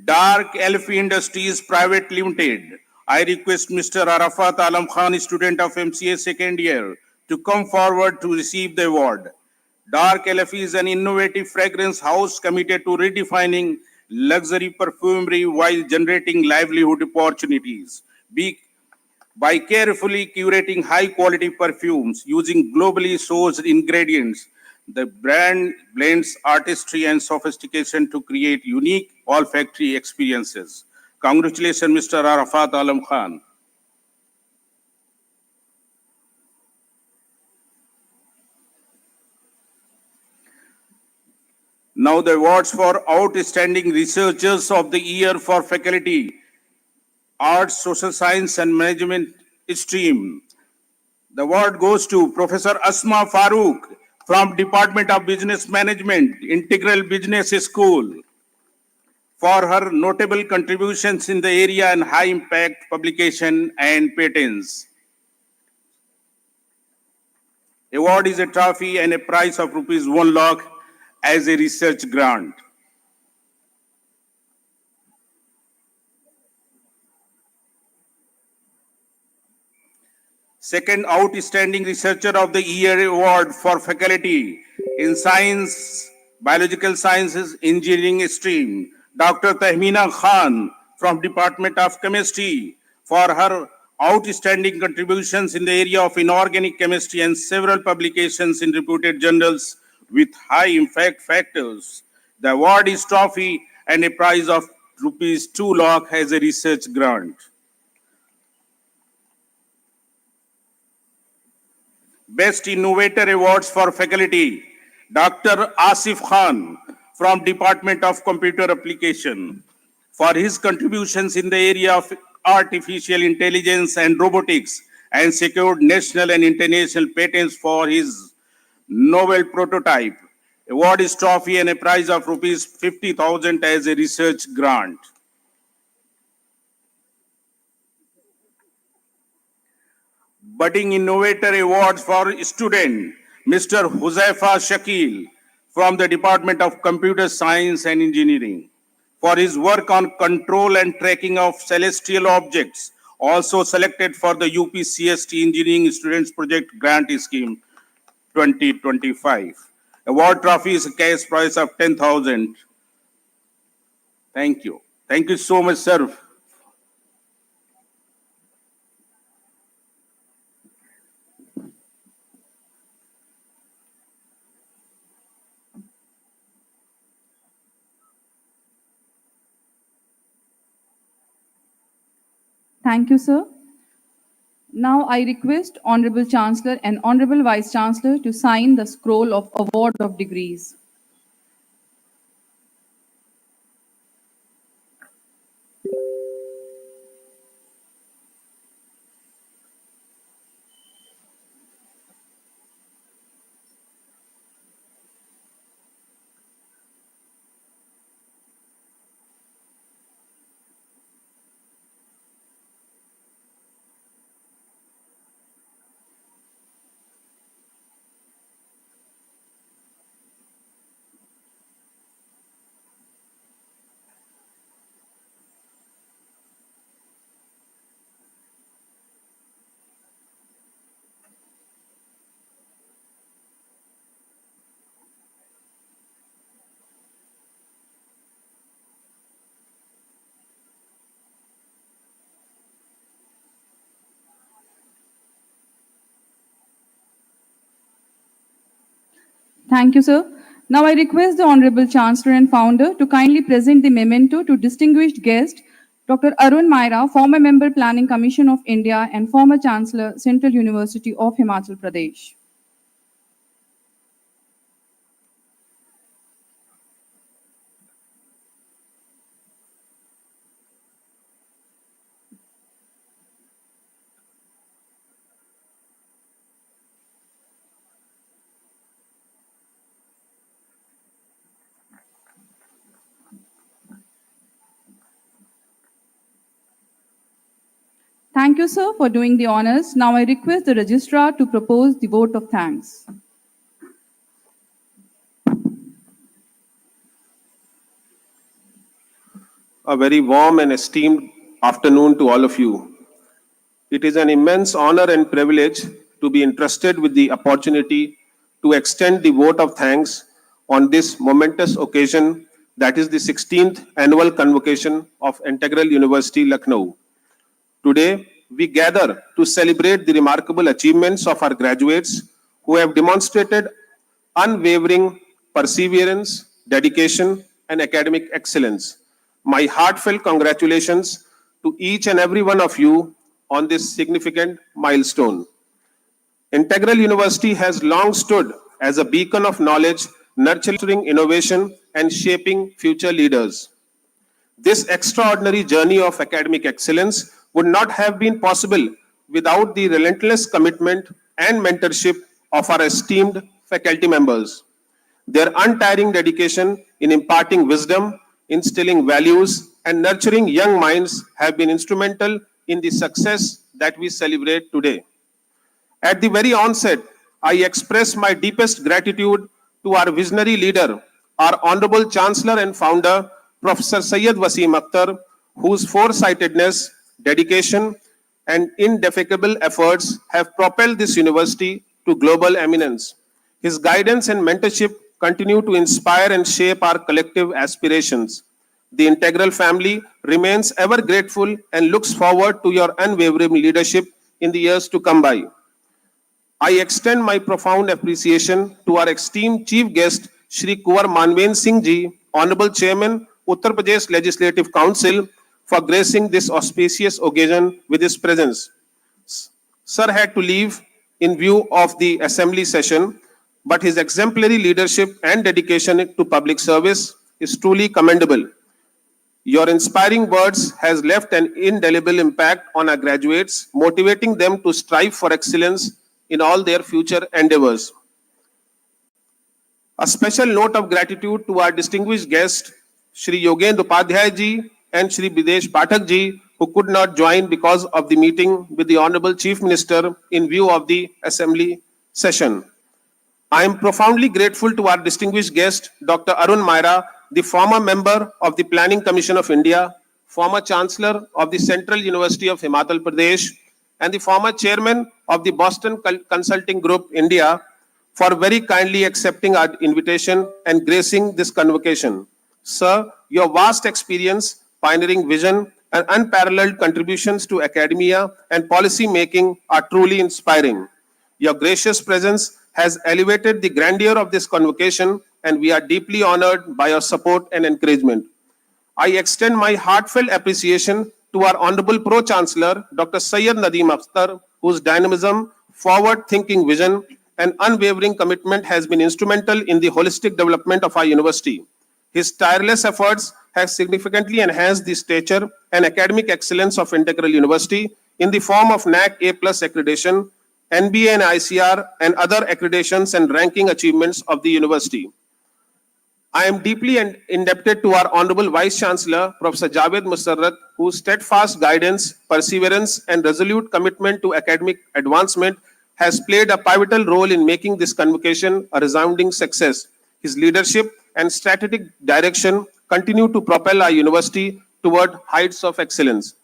Speaker 4: Dark Elf Industries Private Limited. I request Mr. Arafat Alam Khan, student of MCA second year, to come forward to receive the award. Dark Elf is an innovative fragrance house committed to redefining luxury perfumery while generating livelihood opportunities. By carefully curating high-quality perfumes using globally sourced ingredients, the brand blends artistry and sophistication to create unique olfactory experiences. Congratulations, Mr. Arafat Alam Khan. Now the awards for Outstanding Researchers of the Year for Faculty, Arts, Social Science and Management stream. The award goes to Professor Asma Farooq from Department of Business Management, Integral Business School, for her notable contributions in the area and high impact publication and patents. Award is a trophy and a prize of rupees 1 lakh as a research grant. Second Outstanding Researcher of the Year Award for Faculty in Science, Biological Sciences, Engineering stream, Dr. Tahmina Khan from Department of Chemistry, for her outstanding contributions in the area of inorganic chemistry and several publications in reputed journals with high impact factors. The award is trophy and a prize of rupees 2 lakh as a research grant. Best Innovator Awards for Faculty, Dr. Asif Khan from Department of Computer Application for his contributions in the area of artificial intelligence and robotics, and secured national and international patents for his novel prototype. Award is trophy and a prize of rupees 50,000 as a research grant. Budding Innovator Awards for student, Mr. Huzaifa Shakil from the Department of Computer Science and Engineering for his work on control and tracking of celestial objects, also selected for the UPCST Engineering Students Project Grant Scheme 2025. Award trophy is a cash prize of 10,000. Thank you. Thank you so much, sir.
Speaker 2: Thank you, sir. Now I request Honorable Chancellor and Honorable Vice Chancellor to sign the scroll of award of degrees. Thank you, sir. Now I request the Honorable Chancellor and Founder to kindly present the memento to distinguished guest, Dr. Arun Maira, former Member Planning Commission of India and former Chancellor, Central University of Himachal Pradesh. Thank you, sir, for doing the honors. Now I request the registrar to propose the vote of thanks.
Speaker 5: A very warm and esteemed afternoon to all of you. It is an immense honor and privilege to be entrusted with the opportunity to extend the vote of thanks on this momentous occasion, that is the 16th annual convocation of Integral University, Lucknow. Today, we gather to celebrate the remarkable achievements of our graduates who have demonstrated unwavering perseverance, dedication, and academic excellence. My heartfelt congratulations to each and every one of you on this significant milestone. Integral University has long stood as a beacon of knowledge, nurturing innovation and shaping future leaders. This extraordinary journey of academic excellence would not have been possible without the relentless commitment and mentorship of our esteemed faculty members. Their untiring dedication in imparting wisdom, instilling values, and nurturing young minds have been instrumental in the success that we celebrate today. At the very onset, I express my deepest gratitude to our visionary leader, our Honorable Chancellor and Founder, Professor Syed Wasim Akhtar, whose foresightedness, dedication, and indefatigable efforts have propelled this university to global eminence. His guidance and mentorship continue to inspire and shape our collective aspirations. The Integral family remains ever grateful and looks forward to your unwavering leadership in the years to come by. I extend my profound appreciation to our esteemed chief guest, Shri Kunwar Manven Singh Ji, Honorable Chairman, Uttar Pradesh Legislative Council, for gracing this auspicious occasion with his presence. Sir had to leave in view of the assembly session, but his exemplary leadership and dedication to public service is truly commendable. Your inspiring words has left an indelible impact on our graduates, motivating them to strive for excellence in all their future endeavors. A special note of gratitude to our distinguished guest, Shri Yogendra Upadhyay ji and Shri Videsh Pathak ji, who could not join because of the meeting with the Honorable Chief Minister in view of the assembly session. I am profoundly grateful to our distinguished guest, Dr. Arun Maira, the former member of the Planning Commission of India, former Chancellor of the Central University of Himachal Pradesh, and the former Chairman of the Boston Consulting Group, India, for very kindly accepting our invitation and gracing this convocation. Sir, your vast experience, pioneering vision, and unparalleled contributions to academia and policy making are truly inspiring. Your gracious presence has elevated the grandeur of this convocation, and we are deeply honored by your support and encouragement. I extend my heartfelt appreciation to our Honorable Pro-Chancellor, Dr. Syed Nadeem Akhtar, whose dynamism, forward-thinking vision, and unwavering commitment has been instrumental in the holistic development of our university. His tireless efforts have significantly enhanced the stature and academic excellence of Integral University in the form of NAAC A+ accreditation, NBA and ICR, and other accreditations and ranking achievements of the university. I am deeply indebted to our Honorable Vice Chancellor, Professor Javed Musarrat, whose steadfast guidance, perseverance, and resolute commitment to academic advancement has played a pivotal role in making this convocation a resounding success. His leadership and strategic direction continue to propel our university toward heights of excellence.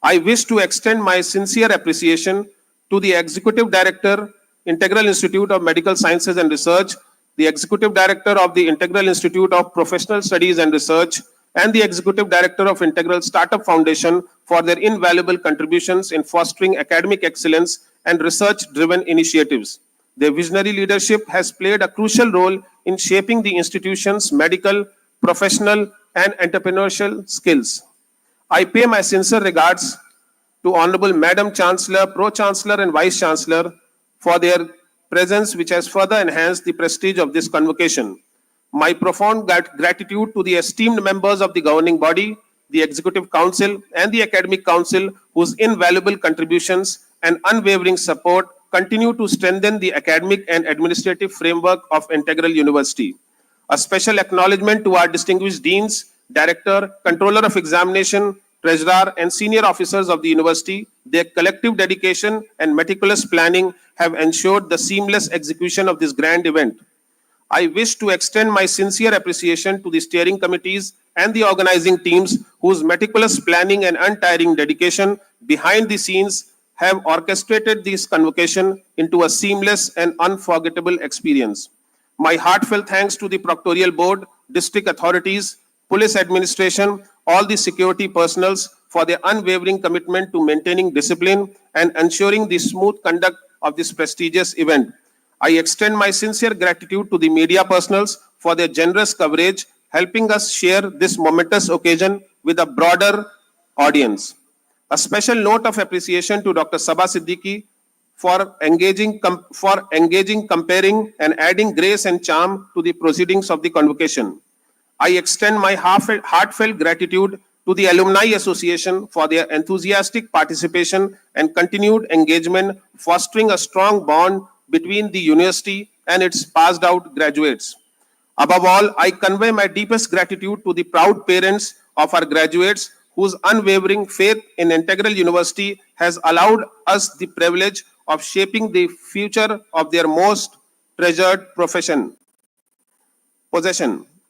Speaker 5: I wish to extend my sincere appreciation to the Executive Director, Integral Institute of Medical Sciences and Research, the Executive Director of the Integral Institute of Professional Studies and Research, and the Executive Director of Integral Startup Foundation for their invaluable contributions in fostering academic excellence and research-driven initiatives. Their visionary leadership has played a crucial role in shaping the institution's medical, professional, and entrepreneurial skills. I pay my sincere regards to Honorable Madam Chancellor, Pro-Chancellor, and Vice Chancellor for their presence, which has further enhanced the prestige of this convocation. My profound gratitude to the esteemed members of the governing body, the Executive Council, and the Academic Council, whose invaluable contributions and unwavering support continue to strengthen the academic and administrative framework of Integral University. A special acknowledgement to our distinguished deans, director, controller of examination, treasurer, and senior officers of the university. Their collective dedication and meticulous planning have ensured the seamless execution of this grand event. I wish to extend my sincere appreciation to the steering committees and the organizing teams whose meticulous planning and untiring dedication behind the scenes have orchestrated this convocation into a seamless and unforgettable experience. My heartfelt thanks to the Proctorial Board, district authorities, police administration, all the security personnels for their unwavering commitment to maintaining discipline and ensuring the smooth conduct of this prestigious event. I extend my sincere gratitude to the media personnels for their generous coverage, helping us share this momentous occasion with a broader audience. A special note of appreciation to Dr. Sabah Siddiqui for engaging, comparing, and adding grace and charm to the proceedings of the convocation. I extend my heartfelt gratitude to the Alumni Association for their enthusiastic participation and continued engagement, fostering a strong bond between the university and its passed out graduates. Above all, I convey my deepest gratitude to the proud parents of our graduates whose unwavering faith in Integral University has allowed us the privilege of shaping the future of their most treasured possession.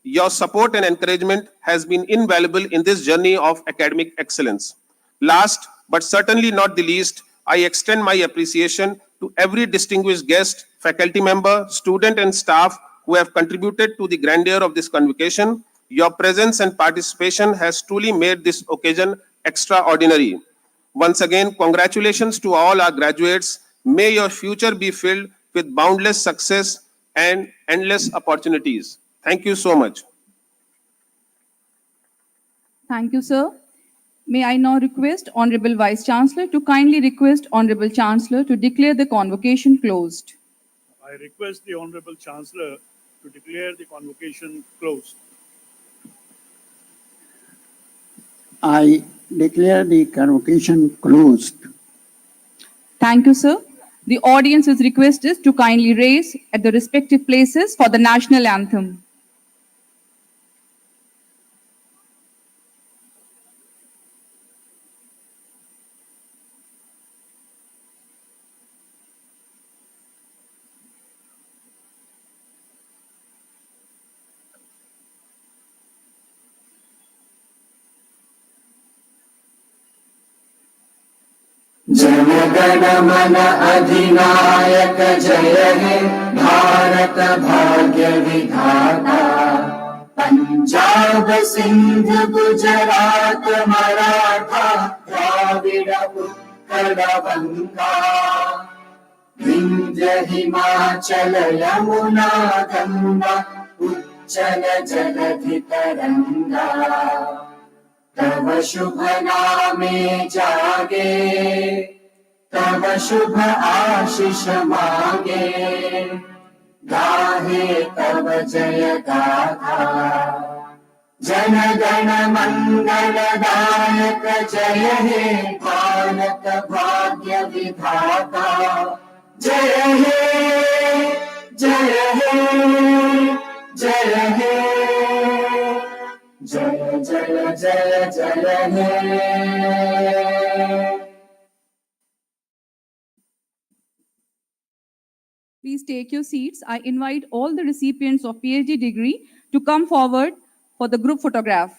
Speaker 5: Your support and encouragement has been invaluable in this journey of academic excellence. Last, but certainly not the least, I extend my appreciation to every distinguished guest, faculty member, student, and staff who have contributed to the grandeur of this convocation. Your presence and participation has truly made this occasion extraordinary. Once again, congratulations to all our graduates. May your future be filled with boundless success and endless opportunities. Thank you so much.
Speaker 2: Thank you, sir. May I now request Honorable Vice Chancellor to kindly request Honorable Chancellor to declare the convocation closed.
Speaker 6: I request the Honorable Chancellor to declare the convocation closed.
Speaker 1: I declare the convocation closed.
Speaker 2: Thank you, sir. The audience is requested to kindly raise at the respective places for the national anthem.
Speaker 7: जनगण मन अधिनायक जय हे भारत भाग्य विधाता पंजाब सिंध गुजरात मराठा द्राविड़ उत्कल बंगा विंध्य हिमाचल यमुना गंगा उच्चल जलधि तरंगा तव शुभ नामे जागे तव शुभ आशीष मांगे गाहे तव जय गाथा जन गण मंगल दायक जय हे भारत भाग्य विधाता जय हे जय हे जय हे जय जय जय जय हे
Speaker 2: Please take your seats. I invite all the recipients of PhD degree to come forward for the group photograph.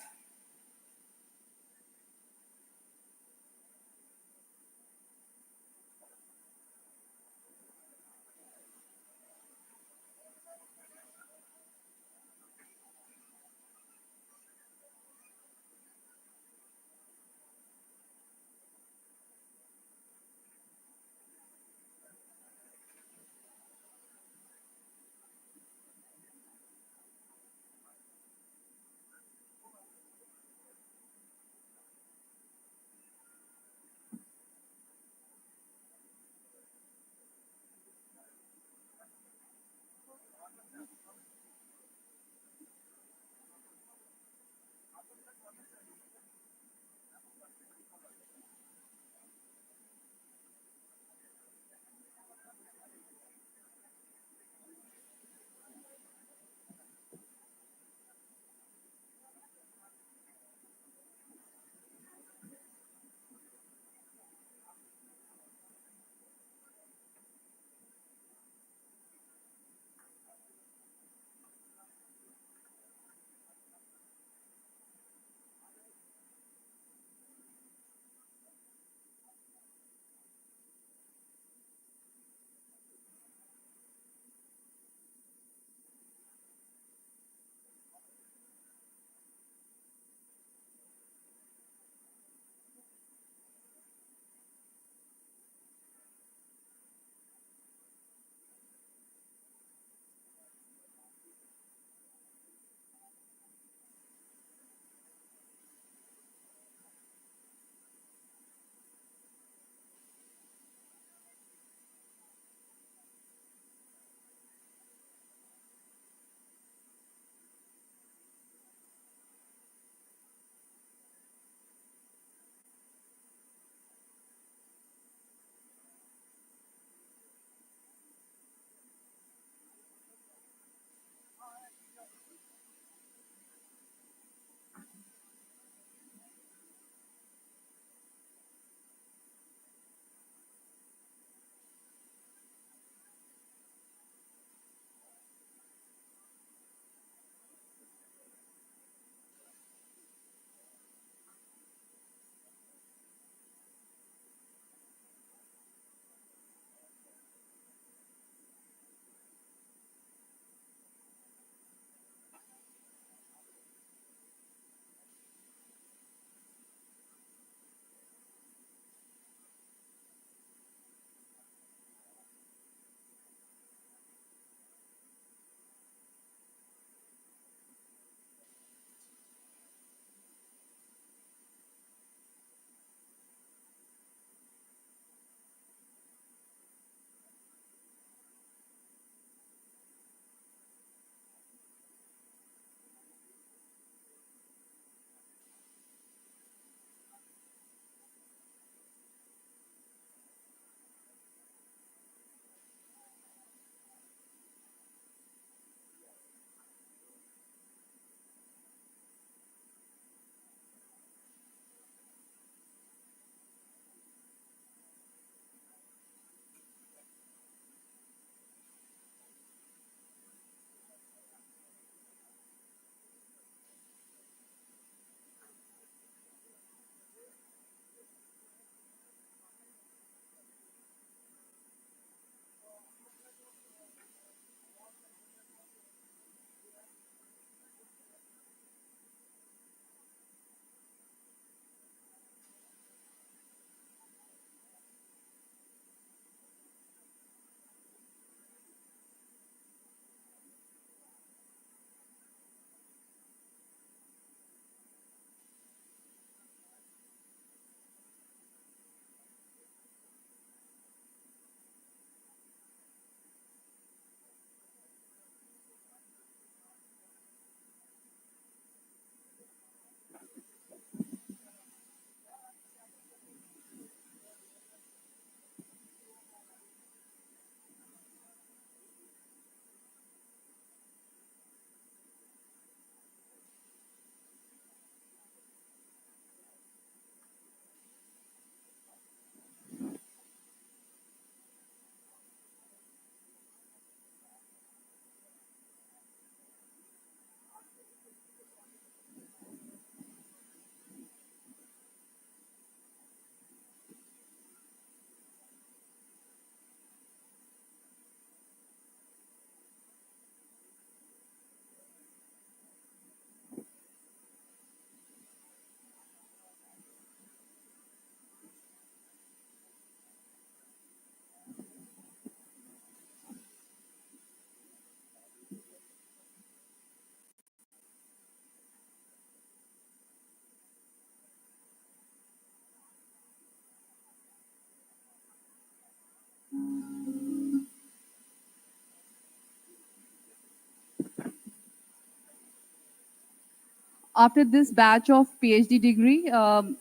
Speaker 2: after this batch of PhD degree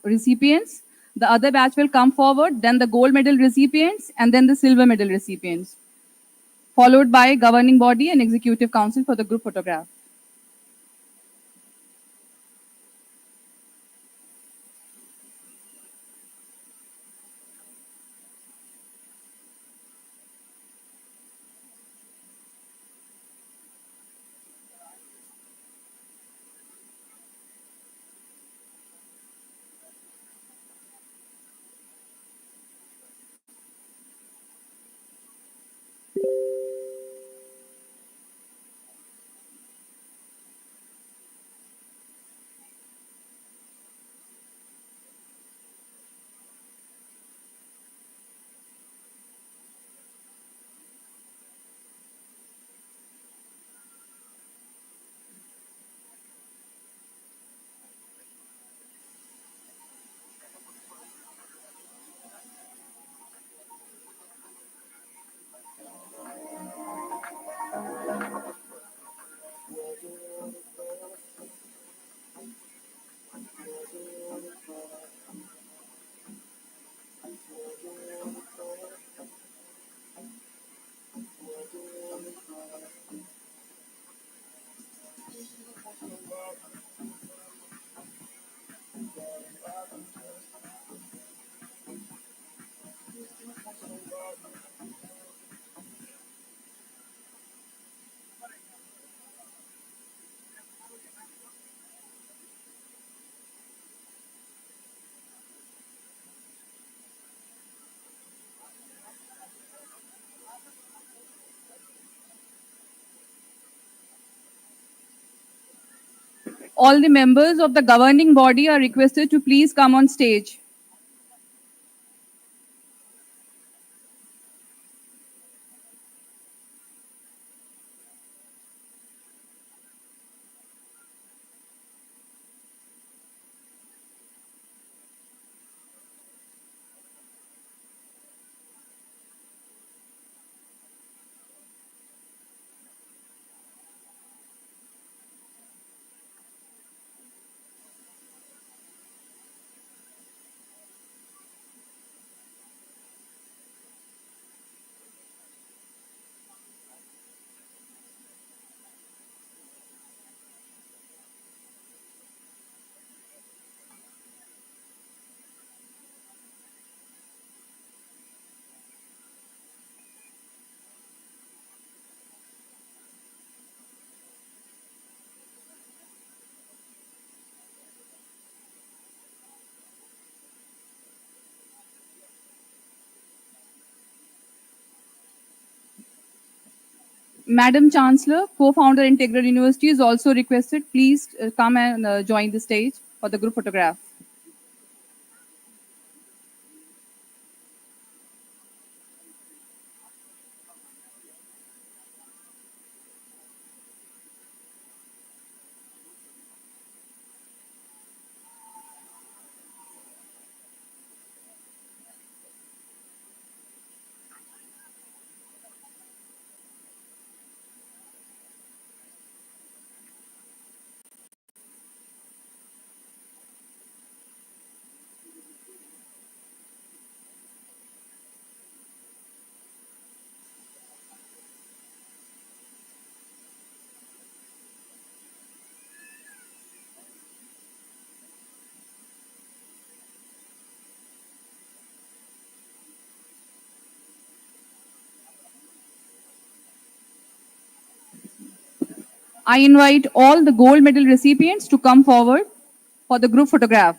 Speaker 2: recipients, the other batch will come forward, then the gold medal recipients, and then the silver medal recipients, followed by governing body and executive council for the group photograph. All the members of the governing body are requested to please come on stage. Madam Chancellor, co-founder Integral University, is also requested. Please come and join the stage for the group photograph. I invite all the gold medal recipients to come forward for the group photograph.